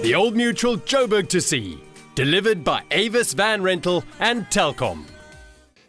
The Old Mutual joBerg2c, delivered by Avis Van Rental and Telkom.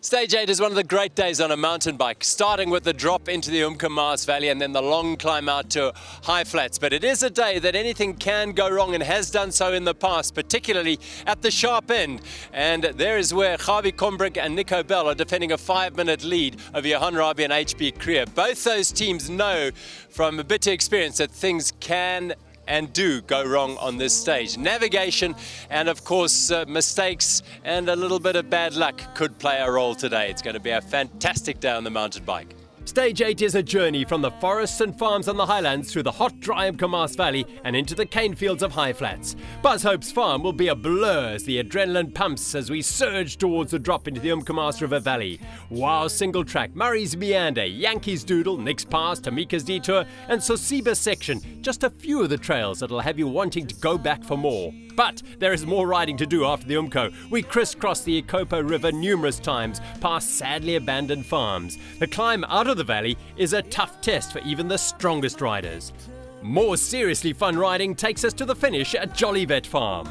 Stage 8 is one of the great days on a mountain bike, starting with the drop into the Umkomas Valley and then the long climb out to high flats. But it is a day that anything can go wrong and has done so in the past, particularly at the sharp end. And there is where Gabi Combrink and Nico Bell are defending a 5-minute lead over Johan Rabi and HB Krier. Both those teams know from a bit of experience that things can and do go wrong on this stage. Navigation and of course mistakes and a little bit of bad luck could play a role today. It's going to be a fantastic day on the mountain bike. Stage 8 is a journey from the forests and farms on the highlands through the hot, dry Umkomas Valley and into the cane fields of high flats. Buzz Hope's farm will be a blur as the adrenaline pumps as we surge towards the drop into the Umkomas River Valley. Wow single track, Murray's Meander, Yankees Doodle, Nick's Pass, Tamika's Detour and Sosiba's section. Just a few of the trails that'll have you wanting to go back for more. But there is more riding to do after the Umko. We crisscross the Ikopo River numerous times, past sadly abandoned farms. The climb out of the valley is a tough test for even the strongest riders. More seriously fun riding takes us to the finish at Jolivet Farm.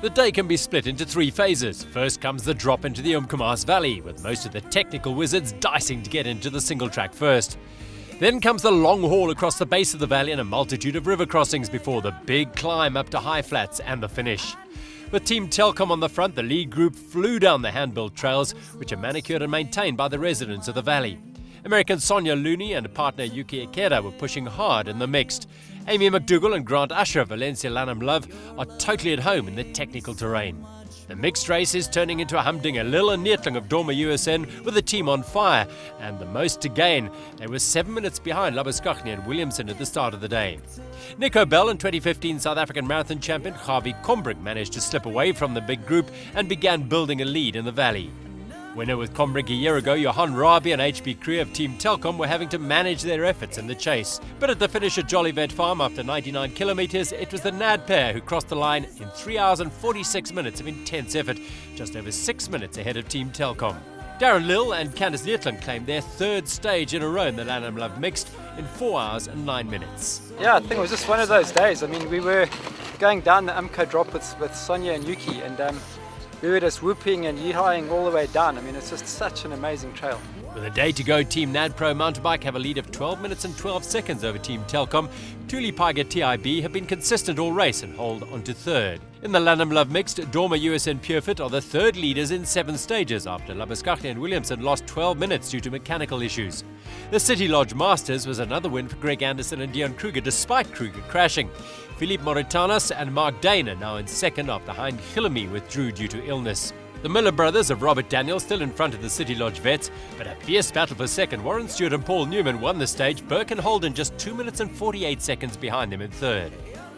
The day can be split into 3 phases. First comes the drop into the Umkomas Valley, with most of the technical wizards dicing to get into the single track first. Then comes the long haul across the base of the valley and a multitude of river crossings before the big climb up to high flats and the finish. With Team Telkom on the front, the lead group flew down the hand-built trails, which are manicured and maintained by the residents of the valley. American Sonia Looney and partner Yuki Ikeda were pushing hard in the mixed. Amy McDougall and Grant Usher of Valencia Lanham Love are totally at home in the technical terrain. The mixed race is turning into a humdinger. Lil and Neetling of Dormer USN with the team on fire, and the most to gain. They were 7 minutes behind Labuschagne and Williamson at the start of the day. Nico Bell and 2015 South African marathon champion Gabi Combrink managed to slip away from the big group and began building a lead in the valley. Winner with Combrink a year ago, Johan Rabi and HB Krier of Team Telkom were having to manage their efforts in the chase. But at the finish at Jolivet Farm after 99 kilometres, it was the NAD pair who crossed the line in 3 hours and 46 minutes of intense effort, just over 6 minutes ahead of Team Telkom. Darren Lill and Candice Neetling claimed their 3rd stage in a row in the Lanham Love Mixed in 4 hours and 9 minutes. Yeah, I think it was just one of those days. I mean, we were going down the Umko drop with Sonia and Yuki, and we were just whooping and yeehawing all the way down. I mean, it's just such an amazing trail. With a day to go, Team NAD Pro mountain bike have a lead of 12 minutes and 12 seconds over Team Telkom. Tuli Piger TIB have been consistent all race and hold on to 3rd. In the Lanham Love Mixed, Dormer USN Purefit are the 3rd leaders in 7 stages after Labuschagne and Williamson lost 12 minutes due to mechanical issues. The City Lodge Masters was another win for Greg Anderson and Dion Kruger despite Kruger crashing. Philippe Mauritanas and Mark Dane are now in 2nd after Hein Gillamy withdrew due to illness. The Miller brothers of Robert Daniel still in front of the City Lodge vets, but a fierce battle for 2nd. Warren Stewart and Paul Newman won the stage, Burke and Holden just 2 minutes and 48 seconds behind them in 3rd.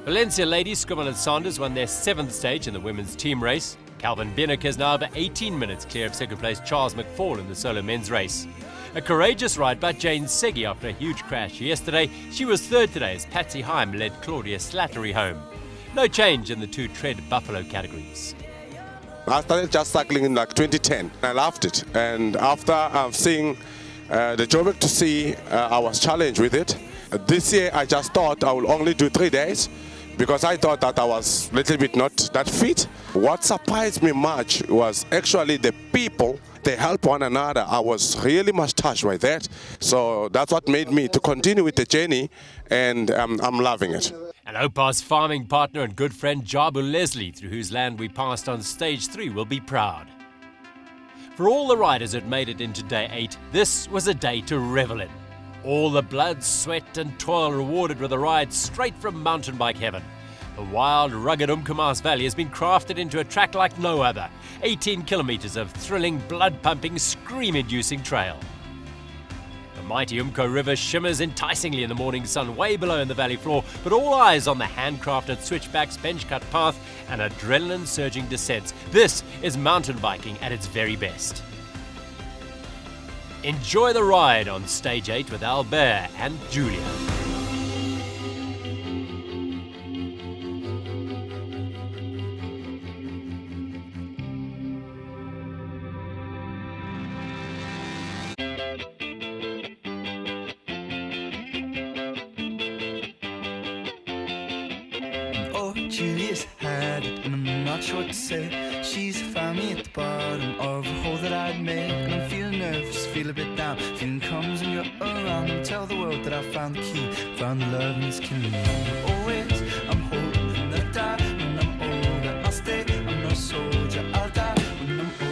Valencia ladies, Scrimmel and Sanders won their 7th stage in the women's team race. Calvin Binnock is now over 18 minutes clear of 2nd place Charles McFall in the solo men's race. A courageous ride by Jane Seggy after a huge crash yesterday. She was 3rd today as Patsy Heim led Claudia Slattery home. No change in the 2 tread buffalo categories. I started just cycling in like 2010. I loved it, and after seeing the joBerg2c, I was challenged with it. This year I just thought I will only do 3 days because I thought that I was a little bit not that fit. What surprised me much was actually the people. They help one another. I was really much touched by that. So that's what made me to continue with the journey, and I'm loving it. And Opa's farming partner and good friend Jabu Leslie, through whose land we passed on stage 3, will be proud. For all the riders that made it into day 8, this was a day to revel in. All the blood, sweat and toil rewarded with a ride straight from mountain bike heaven. The wild, rugged Umkomas Valley has been crafted into a track like no other. 18 kilometres of thrilling, blood-pumping, scream-inducing trail. The mighty Umko River shimmers enticingly in the morning sun way below in the valley floor, but all eyes on the handcrafted switchbacks, bench-cut path and adrenaline-surging descents. This is mountain biking at its very best. Enjoy the ride on Stage 8 with Albert and Julia. Julia's had it, and I'm not sure what to say. She's found me at the bottom of a hole that I'd made, and I'm feeling nervous, feel a bit down. Feeling comes when you're around. Tell the world that I found the key, found the love and it's killing me. Always, I'm hoping that when I'm older, I'll stay. I'm no soldier, I'll die when I'm older.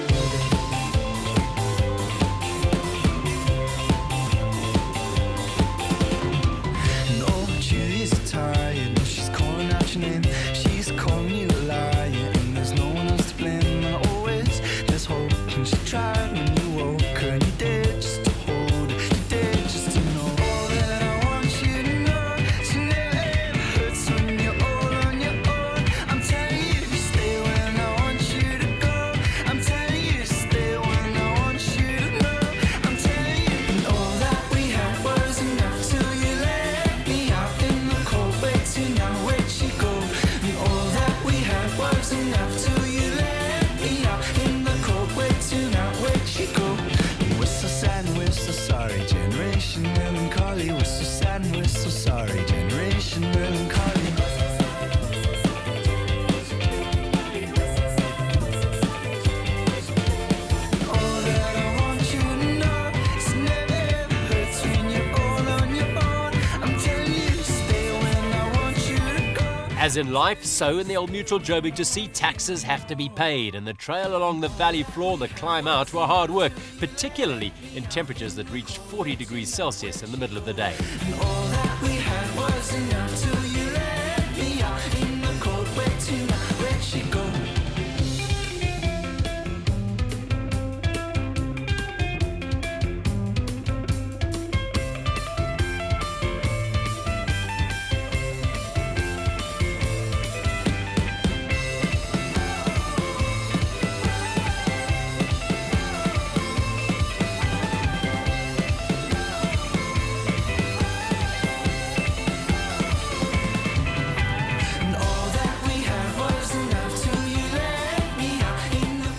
Tired, she's calling out your name. She's calling you a liar, and there's no one else to blame. And always there's hope, and she tried when you woke her, and you did just to hold her. You did just to know all that I want you to know. She never ever hurts when you're all on your own. I'm telling you to stay when I want you to go. I'm telling you to stay when I want you to know. I'm telling you, and all that we had was enough till you let me out in the cold. Now where'd she go? And all that we had was enough till you let me out in the cold. Wait till now where'd she go? And we're so sad and we're so sorry, generation melancholy. We're so sad and we're so sorry, generation melancholy. All that I want you to know is it never ever hurts when you're all on your own. I'm telling you to stay when I want you to go. As in life, so in the old mutual joBerg2c, taxes have to be paid, and the trail along the valley floor, the climb out, were hard work, particularly in temperatures that reached 40 degrees Celsius in the middle of the day. And all that we had was enough till you let me out in the cold. Wait till now, where'd she go?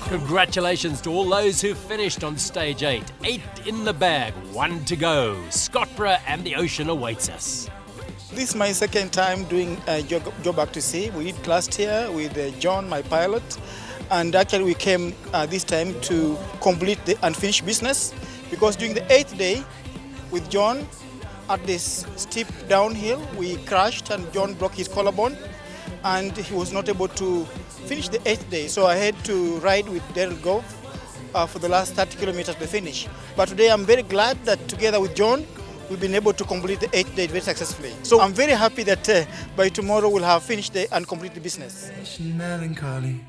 Congratulations to all those who finished on stage 8. 8 in the bag, 1 to go. Scottborough and the ocean awaits us. This is my second time doing joBerg2c. We did last year with John, my pilot, and actually we came this time to complete the unfinished business, because during the 8th day with John at this steep downhill we crashed and John broke his collarbone and he was not able to finish the 8th day. So I had to ride with Daryl Gove for the last 30 kilometers to finish. But today I'm very glad that together with John we've been able to complete the 8th day very successfully. So I'm very happy that by tomorrow we'll have finished and complete the business. Melancholy.